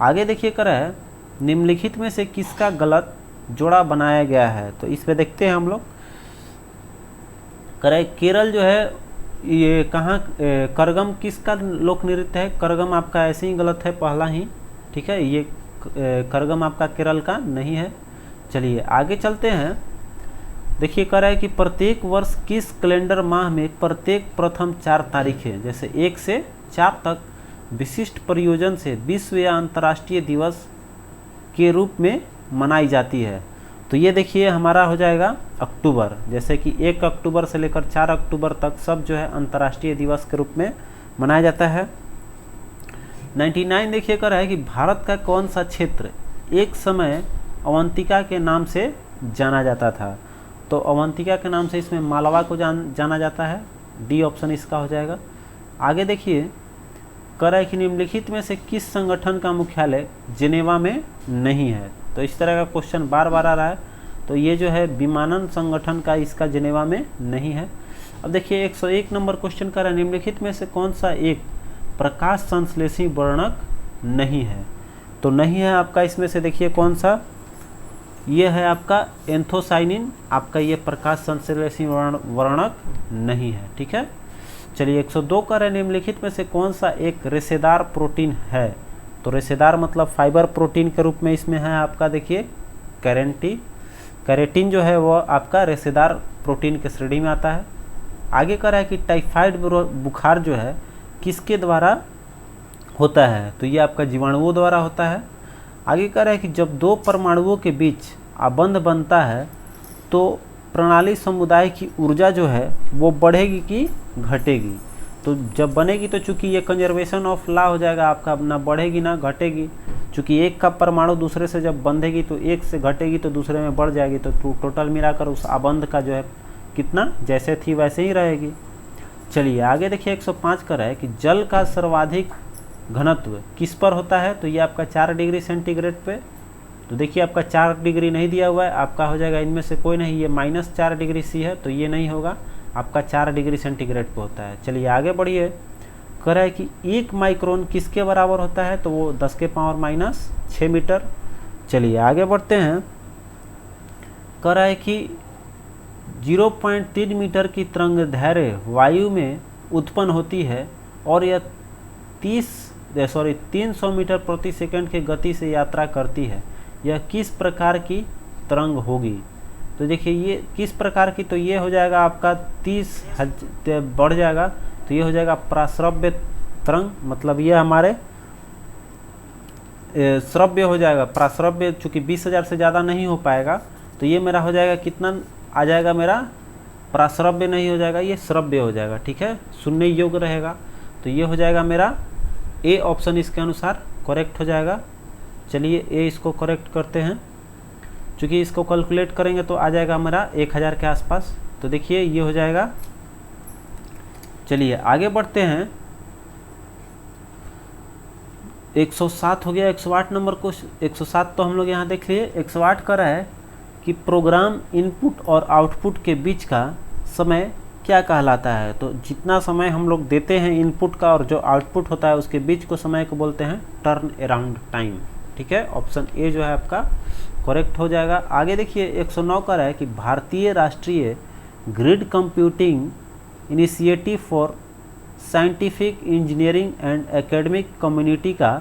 Speaker 1: आगे देखिए कह रहा है निम्नलिखित में से किसका गलत जोड़ा बनाया गया है। तो इस पे देखते हैं हम लोग। कह रहा है केरल जो है ये कहाँ, करगम किसका लोक नृत्य है। करगम आपका ऐसे ही गलत है पहला ही, ठीक है, ये करगम आपका केरल का नहीं है। चलिए आगे चलते हैं। देखिए कह रहा है कि प्रत्येक वर्ष किस कैलेंडर माह में प्रत्येक प्रथम 4 तारीखें, जैसे 1 से 4 तक विशिष्ट प्रयोजन से विश्व या अंतर्राष्ट्रीय दिवस के रूप में मनाई जाती है। तो ये देखिए हमारा हो जाएगा अक्टूबर, जैसे कि 1 अक्टूबर से लेकर 4 अक्टूबर तक सब जो है अंतर्राष्ट्रीय दिवस के रूप में मनाया जाता है। 99 देखिए कह रहा है कि भारत का कौन सा क्षेत्र एक समय अवंतिका के नाम से जाना जाता था। तो अवंतिका के नाम से इसमें मालवा को जाना जाता है, डी ऑप्शन इसका हो जाएगा। आगे देखिए कह रहा है कि निम्नलिखित में से किस संगठन का मुख्यालय जिनेवा में नहीं है। तो इस तरह का क्वेश्चन बार बार आ रहा है। तो ये जो है विमानन संगठन का इसका जिनेवा में नहीं है। अब देखिए 101 नंबर क्वेश्चन कर रहा है निम्नलिखित में से कौन सा एक प्रकाश संश्लेषी वर्णक नहीं है। तो नहीं है आपका इसमें से, देखिए कौन सा, ये है आपका एंथोसाइनिन, आपका ये प्रकाश संश्लेषी वर्णक नहीं है, ठीक है। चलिए 102 कर रहे निम्नलिखित में से कौन सा एक रेशेदार प्रोटीन है। तो रेशेदार मतलब फाइबर प्रोटीन के रूप में इसमें है आपका, देखिए कैरेटिन जो है वो आपका रेशेदार प्रोटीन के श्रेणी में आता है। आगे कह रहा है कि टाइफाइड बुखार जो है किसके द्वारा होता है। तो ये आपका जीवाणुओं द्वारा होता है। आगे कह रहा है कि जब 2 परमाणुओं के बीच आबंध बनता है तो प्रणाली समुदाय की ऊर्जा जो है वो बढ़ेगी कि घटेगी। तो जब बनेगी तो चूंकि ये कंजर्वेशन ऑफ लॉ हो जाएगा आपका, ना बढ़ेगी ना घटेगी। चूंकि एक का परमाणु दूसरे से जब बंधेगी तो एक से घटेगी तो दूसरे में बढ़ जाएगी। तो टोटल मिलाकर उस आबंध का जो है कितना, जैसे थी वैसे ही रहेगी। चलिए आगे देखिए 105 का है कि जल का सर्वाधिक घनत्व किस पर होता है। तो ये आपका 4 डिग्री सेंटीग्रेड पे। तो देखिए आपका 4 डिग्री नहीं दिया हुआ है, आपका हो जाएगा इनमें से कोई नहीं। ये -4 डिग्री सी है तो ये नहीं होगा, आपका 4 डिग्री सेंटीग्रेड पे होता है। चलिए आगे बढ़िए। कह रहा है कि 1 माइक्रोन किसके बराबर होता है। तो वो 10 के पावर -6 मीटर। चलिए आगे बढ़ते हैं। कह रहा है कि 0.3 मीटर की तरंगदैर्घ्य वायु में उत्पन्न होती है और यह 300 मीटर प्रति सेकंड की गति से यात्रा करती है। यह किस प्रकार की तरंग होगी। तो देखिए ये किस प्रकार की, तो ये हो जाएगा आपका 30 बढ़ जाएगा, तो ये हो जाएगा प्राश्रव्य तरंग, मतलब ये हमारे श्रव्य हो जाएगा। प्राश्रव्य चूँकि 20,000 से ज़्यादा नहीं हो पाएगा, तो ये मेरा हो जाएगा कितना आ जाएगा, मेरा प्राश्रव्य नहीं हो जाएगा, ये श्रव्य हो जाएगा। ठीक है, सुनने योग्य रहेगा। तो ये हो जाएगा मेरा ए ऑप्शन इसके अनुसार करेक्ट हो जाएगा। चलिए ए इसको करेक्ट करते हैं, चूँकि इसको कैलकुलेट करेंगे तो आ जाएगा मेरा 1000 के आसपास। तो देखिए ये हो जाएगा। चलिए आगे बढ़ते हैं। 107 हो गया। 108 नंबर को 107 तो हम लोग यहाँ देख लिए। 108 कर रहा है कि प्रोग्राम इनपुट और आउटपुट के बीच का समय क्या कहलाता है। तो जितना समय हम लोग देते हैं इनपुट का और जो आउटपुट होता है उसके बीच को समय को बोलते हैं टर्न अराउंड टाइम। ठीक है, ऑप्शन ए जो है आपका करेक्ट हो जाएगा। आगे देखिए 109 का है कि भारतीय राष्ट्रीय grid computing initiative for scientific engineering and academic community का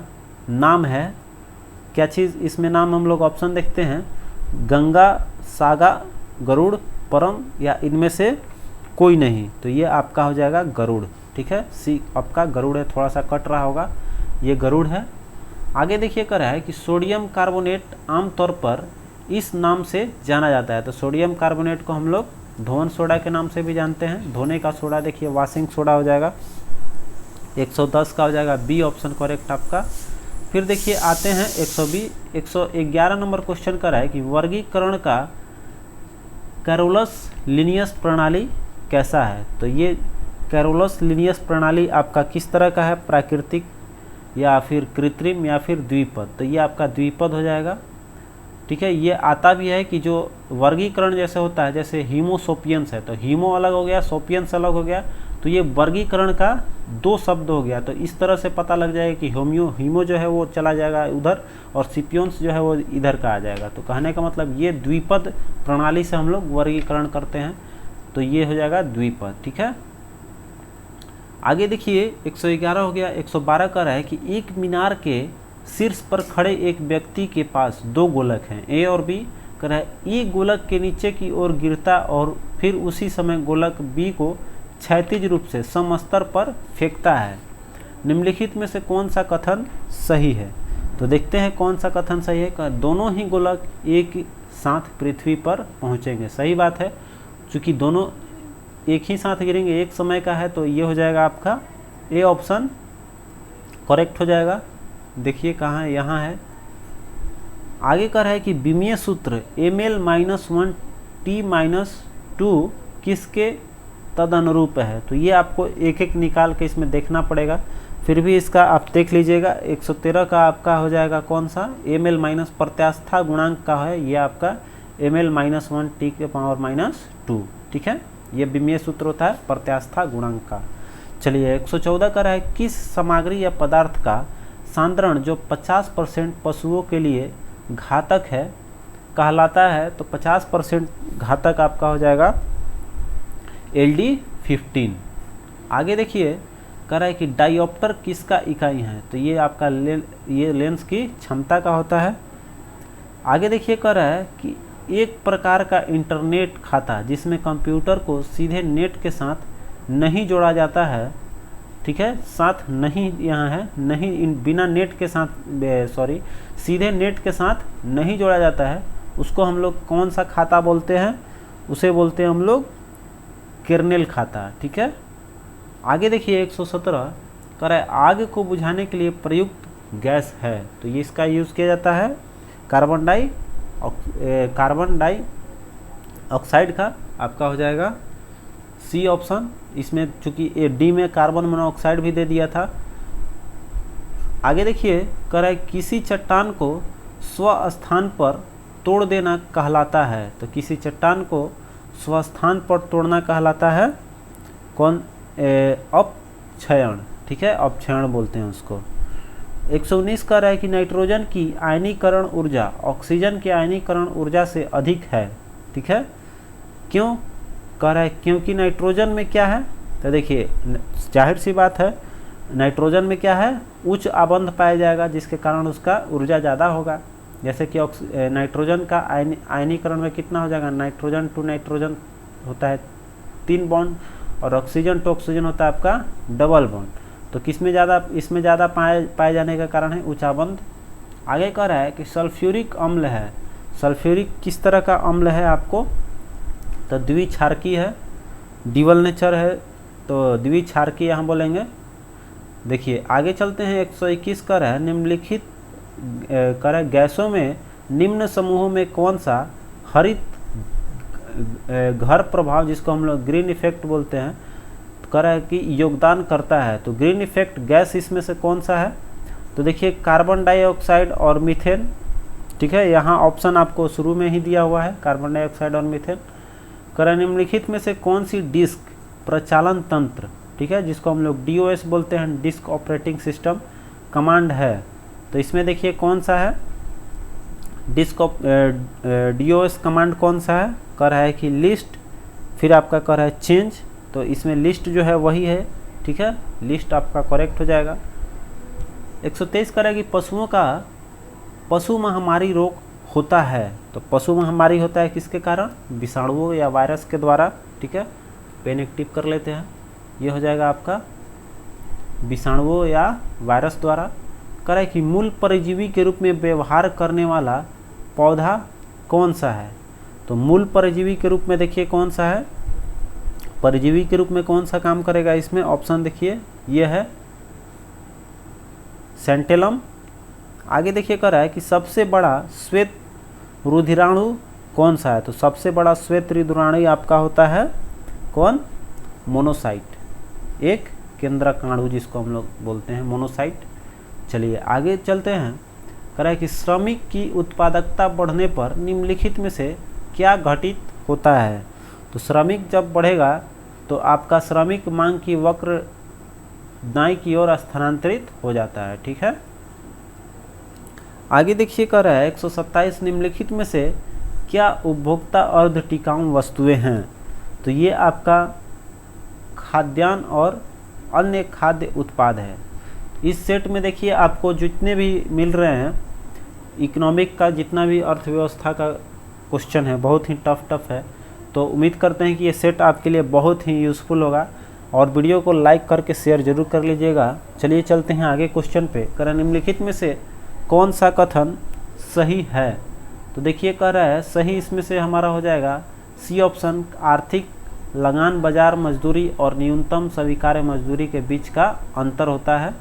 Speaker 1: नाम है क्या चीज़। इसमें नाम हम लोग ऑप्शन देखते हैं, गंगा, सागा, गरुड़, परम या इनमें से कोई नहीं। तो ये आपका हो जाएगा गरुड़। ठीक है, सी आपका गरुड़ है, थोड़ा सा कट रहा होगा, ये गरुड़ है। आगे देखिए कर रहा है कि सोडियम कार्बोनेट आमतौर पर इस नाम से जाना जाता है। तो सोडियम कार्बोनेट को हम लोग धोवन सोडा के नाम से भी जानते हैं। धोने का सोडा देखिए वॉशिंग सोडा हो जाएगा। 110 का हो जाएगा बी ऑप्शन करेक्ट आपका। फिर देखिए आते हैं 111 नंबर क्वेश्चन कर रहा है कि वर्गीकरण का कैरोलस लीनियस प्रणाली कैसा है। तो ये कैरोलस लीनियस प्रणाली आपका किस तरह का है, प्राकृतिक या फिर कृत्रिम या फिर द्विपद। तो ये आपका द्विपद हो जाएगा। ठीक है, ये आता भी है कि जो वर्गीकरण जैसे होता है, जैसे हीमोसोपियंस है तो हीमो अलग हो गया, सोपियंस अलग हो गया, तो ये वर्गीकरण का दो शब्द हो गया। तो इस तरह से पता लग जाएगा कि हीमो जो है वो चला जाएगा उधर और सिपियंस जो है वो इधर का आ जाएगा। तो कहने का मतलब ये द्विपद प्रणाली से हम लोग वर्गीकरण करते हैं, तो ये हो जाएगा द्विपद। ठीक है, आगे देखिए 111 हो गया। 112 का रहा है कि एक मीनार के शीर्ष पर खड़े एक व्यक्ति के पास दो गोलक हैं, ए और बी। कह रहा है ई गोलक के नीचे की ओर गिरता और फिर उसी समय गोलक बी को क्षैतिज रूप से समस्तर पर फेंकता है। निम्नलिखित में से कौन सा कथन सही है। तो देखते हैं कौन सा कथन सही है। दोनों ही गोलक एक साथ पृथ्वी पर पहुंचेंगे। सही बात है, क्योंकि दोनों एक ही साथ गिरेंगे, एक समय का है, तो ये हो जाएगा आपका ए ऑप्शन करेक्ट हो जाएगा। देखिए कहाँ है, यहाँ है। आगे का है कि विमीय सूत्र ml-1 t-2 किसके तदनुरूप है। तो ये आपको एक एक निकाल के इसमें देखना पड़ेगा, फिर भी इसका आप देख लीजिएगा। 113 का आपका हो जाएगा कौन सा, ml- प्रत्यास्था गुणांक का है, ये आपका ml-1 t⁻²। ठीक है, ये विमीय सूत्र होता है प्रत्यास्था गुणांक का। चलिए 114 का है किस सामग्री या पदार्थ का सांद्रण जो 50% पशुओं के लिए घातक है कहलाता है। तो 50% घातक आपका हो जाएगा LD15। आगे देखिए कह रहा है कि डायोप्टर किसका इकाई है। तो ये आपका ये लेंस की क्षमता का होता है। आगे देखिए कह रहा है कि एक प्रकार का इंटरनेट खाता जिसमें कंप्यूटर को सीधे नेट के साथ नहीं जोड़ा जाता है। ठीक है, साथ नहीं यहाँ है, नहीं बिना नेट के साथ, सॉरी सीधे नेट के साथ नहीं जोड़ा जाता है, उसको हम लोग कौन सा खाता बोलते हैं, उसे बोलते हैं हम लोग कर्नेल खाता। ठीक है, आगे देखिए 117 कह रहा है आग को बुझाने के लिए प्रयुक्त गैस है। तो ये इसका यूज़ किया जाता है कार्बन डाइऑक्साइड का, आपका हो जाएगा सी ऑप्शन। इसमें चूंकि डी में कार्बन मोनोऑक्साइड भी दे दिया था। आगे देखिए कह रहा है किसी चट्टान को स्वस्थान पर तोड़ देना कहलाता है। तो किसी चट्टान को स्वस्थान पर तोड़ना कहलाता है कौन, अपक्षयण। ठीक है, अपक्षयण बोलते हैं उसको। 119 कह रहा है कि नाइट्रोजन की आयनीकरण ऊर्जा ऑक्सीजन की आयनीकरण ऊर्जा से अधिक है। ठीक है, क्यों कह रहा है, क्योंकि नाइट्रोजन में क्या है। तो देखिए जाहिर सी बात है, नाइट्रोजन में क्या है, उच्च आबंध पाया जाएगा जिसके कारण उसका ऊर्जा ज़्यादा होगा। जैसे कि नाइट्रोजन का आयनीकरण में कितना हो जाएगा, नाइट्रोजन टू नाइट्रोजन होता है 3 बॉन्ड, और ऑक्सीजन टू ऑक्सीजन होता है आपका डबल बॉन्ड। तो किसमें ज़्यादा, इसमें ज़्यादा पाए जाने का कारण है ऊंचाबंद। आगे कह रहा है कि सल्फ्यूरिक अम्ल है। सल्फ्यूरिक किस तरह का अम्ल है आपको, तो द्विक्षारकीय है, ड्यूअल नेचर है, तो द्विक्षारकीय यहाँ बोलेंगे। देखिए आगे चलते हैं, 121 कर है निम्नलिखित कर गैसों में निम्न समूहों में कौन सा हरित घर प्रभाव, जिसको हम लोग ग्रीन इफेक्ट बोलते हैं, कर है कि योगदान करता है। तो ग्रीन इफेक्ट गैस इसमें से कौन सा है, तो देखिए कार्बन डाइऑक्साइड और मीथेन। ठीक है, यहाँ ऑप्शन आपको शुरू में ही दिया हुआ है, कार्बन डाइऑक्साइड और मीथेन। कर निम्नलिखित में से कौन सी डिस्क प्रचालन तंत्र, ठीक है, जिसको हम लोग DOS बोलते हैं, डिस्क ऑपरेटिंग सिस्टम कमांड है। तो इसमें देखिए कौन सा है, डिस्क DOS कमांड कौन सा है, कर है कि लिस्ट, फिर आपका कर है चेंज। तो इसमें लिस्ट जो है वही है, ठीक है, लिस्ट आपका करेक्ट हो जाएगा। 123 कर है कि पशुओं का पशु महामारी रोग होता है। तो पशु महामारी होता है किसके कारण, विषाणुओं या वायरस के द्वारा। ठीक है, पेन एक्टिव कर लेते हैं, ये हो जाएगा आपका विषाणुओं या वायरस द्वारा। करे कि मूल परजीवी के रूप में व्यवहार करने वाला पौधा कौन सा है। तो मूल परजीवी के रूप में देखिए कौन सा है, परजीवी के रूप में कौन सा काम करेगा, इसमें ऑप्शन देखिए ये है सेंटेलम। आगे देखिए कर रहा है कि सबसे बड़ा श्वेत रुधिराणु कौन सा है। तो सबसे बड़ा श्वेत रुधिराणु आपका होता है कौन, मोनोसाइट, एक केंद्रकाणु जिसको हम लोग बोलते हैं मोनोसाइट। चलिए आगे चलते हैं, कह रहा है कि श्रमिक की उत्पादकता बढ़ने पर निम्नलिखित में से क्या घटित होता है। तो श्रमिक जब बढ़ेगा तो आपका श्रमिक मांग की वक्र दाईं की ओर स्थानांतरित हो जाता है। ठीक है, आगे देखिए कह रहा है 127 निम्नलिखित में से क्या उपभोक्ता अर्ध टिकाऊ वस्तुएं हैं। तो ये आपका खाद्यान्न और अन्य खाद्य उत्पाद है। इस सेट में देखिए आपको जितने भी मिल रहे हैं, इकोनॉमिक का जितना भी अर्थव्यवस्था का क्वेश्चन है, बहुत ही टफ है। तो उम्मीद करते हैं कि ये सेट आपके लिए बहुत ही यूज़फुल होगा, और वीडियो को लाइक करके शेयर जरूर कर लीजिएगा। चलिए चलते हैं आगे क्वेश्चन पे। कह रहा है निम्नलिखित में से कौन सा कथन सही है। तो देखिए कह रहा है सही इसमें से हमारा हो जाएगा सी ऑप्शन, आर्थिक लगान बाजार मजदूरी और न्यूनतम स्वीकार्य मजदूरी के बीच का अंतर होता है।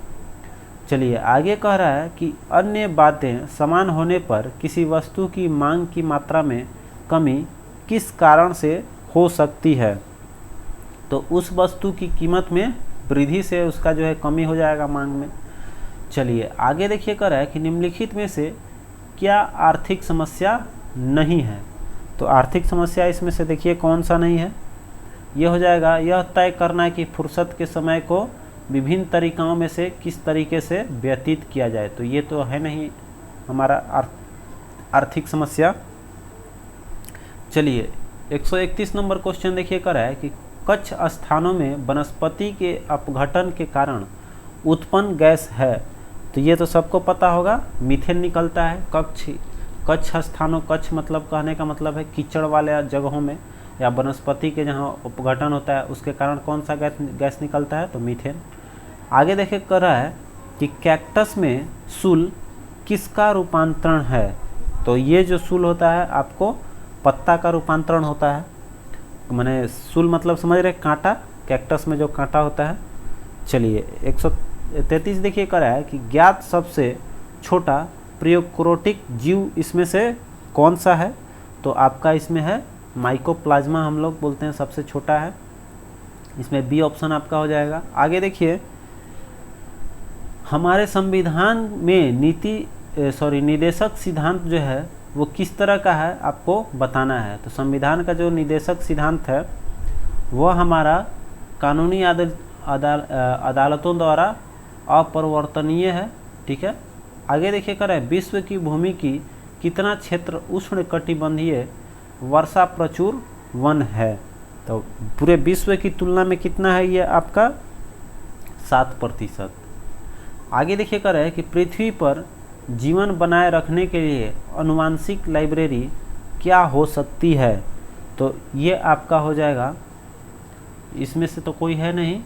Speaker 1: चलिए आगे कह रहा है कि अन्य बातें समान होने पर किसी वस्तु की मांग की मात्रा में कमी किस कारण से हो सकती है। तो उस वस्तु की कीमत में वृद्धि से उसका जो है कमी हो जाएगा मांग में। चलिए आगे देखिए कह रहा है कि निम्नलिखित में से क्या आर्थिक समस्या नहीं है। तो आर्थिक समस्या इसमें से देखिए कौन सा नहीं है, यह हो जाएगा यह तय करना है कि फुर्सत के समय को विभिन्न तरीक़ों में से किस तरीके से व्यतीत किया जाए। तो ये तो है नहीं हमारा आर्थिक समस्या। चलिए 131 नंबर क्वेश्चन देखिए कर रहा है कि कुछ स्थानों में वनस्पति के अपघटन के कारण उत्पन्न गैस है। तो ये तो सबको पता होगा, मीथेन निकलता है। कच्छ स्थानों, कच्छ मतलब कहने का मतलब है कीचड़ वाले जगहों में या वनस्पति के जहाँ अपघटन होता है उसके कारण कौन सा गैस निकलता है, तो मीथेन। आगे देखे कर रहा है कि कैक्टस में सूल किसका रूपांतरण है। तो ये जो सूल होता है आपको पत्ता का रूपांतरण होता है, माने सूल मतलब समझ रहे कांटा, कैक्टस में जो कांटा होता है। चलिए 133 देखिए कर रहा है कि ज्ञात सबसे छोटा प्रोकैरियोटिक जीव इसमें से कौन सा है। तो आपका इसमें है माइकोप्लाज्मा, हम लोग बोलते हैं सबसे छोटा है, इसमें बी ऑप्शन आपका हो जाएगा। आगे देखिए हमारे संविधान में निदेशक सिद्धांत जो है वो किस तरह का है आपको बताना है। तो संविधान का जो निदेशक सिद्धांत है वह हमारा कानूनी अदालतों द्वारा अपरिवर्तनीय है। ठीक है, आगे देखिए कर रहे हैं विश्व की भूमि की कितना क्षेत्र उष्णकटिबंधीय वर्षा प्रचुर वन है। तो पूरे विश्व की तुलना में कितना है ये आपका 7%। आगे देखिए कर रहे हैं कि पृथ्वी पर जीवन बनाए रखने के लिए आनुवांशिक लाइब्रेरी क्या हो सकती है? तो ये आपका हो जाएगा, इसमें से तो कोई है नहीं,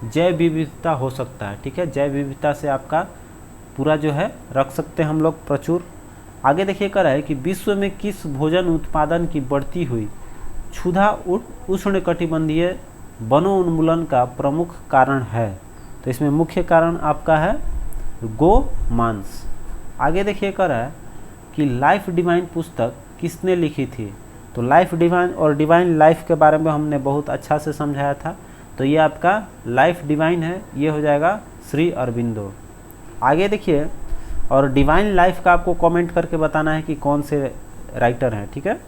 Speaker 1: जैव विविधता हो सकता है। ठीक है, जैव विविधता से आपका पूरा जो है रख सकते हैं हम लोग प्रचुर। आगे देखिए कर है कि विश्व में किस भोजन उत्पादन की बढ़ती हुई क्षुधा उष्णकटिबंधीय वनोन्मूलन का प्रमुख कारण है? तो इसमें मुख्य कारण आपका है गो मांस। आगे देखिए कर है कि लाइफ डिवाइन पुस्तक किसने लिखी थी? तो लाइफ डिवाइन और डिवाइन लाइफ के बारे में हमने बहुत अच्छा से समझाया था, तो ये आपका लाइफ डिवाइन है, ये हो जाएगा श्री अरबिंदो। आगे देखिए, और डिवाइन लाइफ का आपको कमेंट करके बताना है कि कौन से राइटर हैं। ठीक है,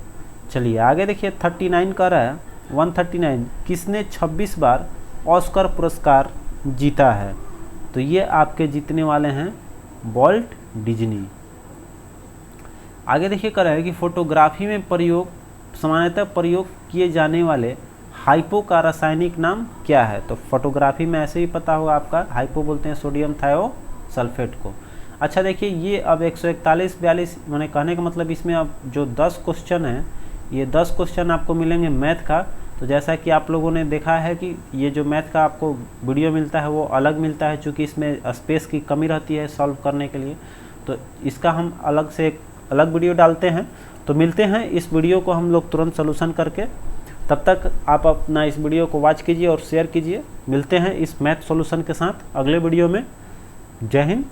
Speaker 1: चलिए आगे देखिए 39 का रहा है 139, किसने 26 बार ऑस्कर पुरस्कार जीता है? तो ये आपके जीतने वाले हैं वॉल्ट डिज्नी। आगे देखिए कर रहा है कि फोटोग्राफी में सामान्यतः प्रयोग किए जाने वाले हाइपो का रासायनिक नाम क्या है? तो फोटोग्राफी में ऐसे ही पता होगा आपका, हाइपो बोलते हैं सोडियम थायोसल्फेट को। अच्छा देखिए, ये अब 141-42 मैंने कहने का मतलब इसमें अब जो 10 क्वेश्चन है, ये 10 क्वेश्चन आपको मिलेंगे मैथ का। तो जैसा कि आप लोगों ने देखा है कि ये जो मैथ का आपको वीडियो मिलता है वो अलग मिलता है, चूँकि इसमें स्पेस की कमी रहती है सॉल्व करने के लिए, तो इसका हम अलग से एक अलग वीडियो डालते हैं। तो मिलते हैं इस वीडियो को हम लोग तुरंत सोल्यूशन करके, तब तक आप अपना इस वीडियो को वॉच कीजिए और शेयर कीजिए। मिलते हैं इस मैथ सॉल्यूशन के साथ अगले वीडियो में। जय हिंद।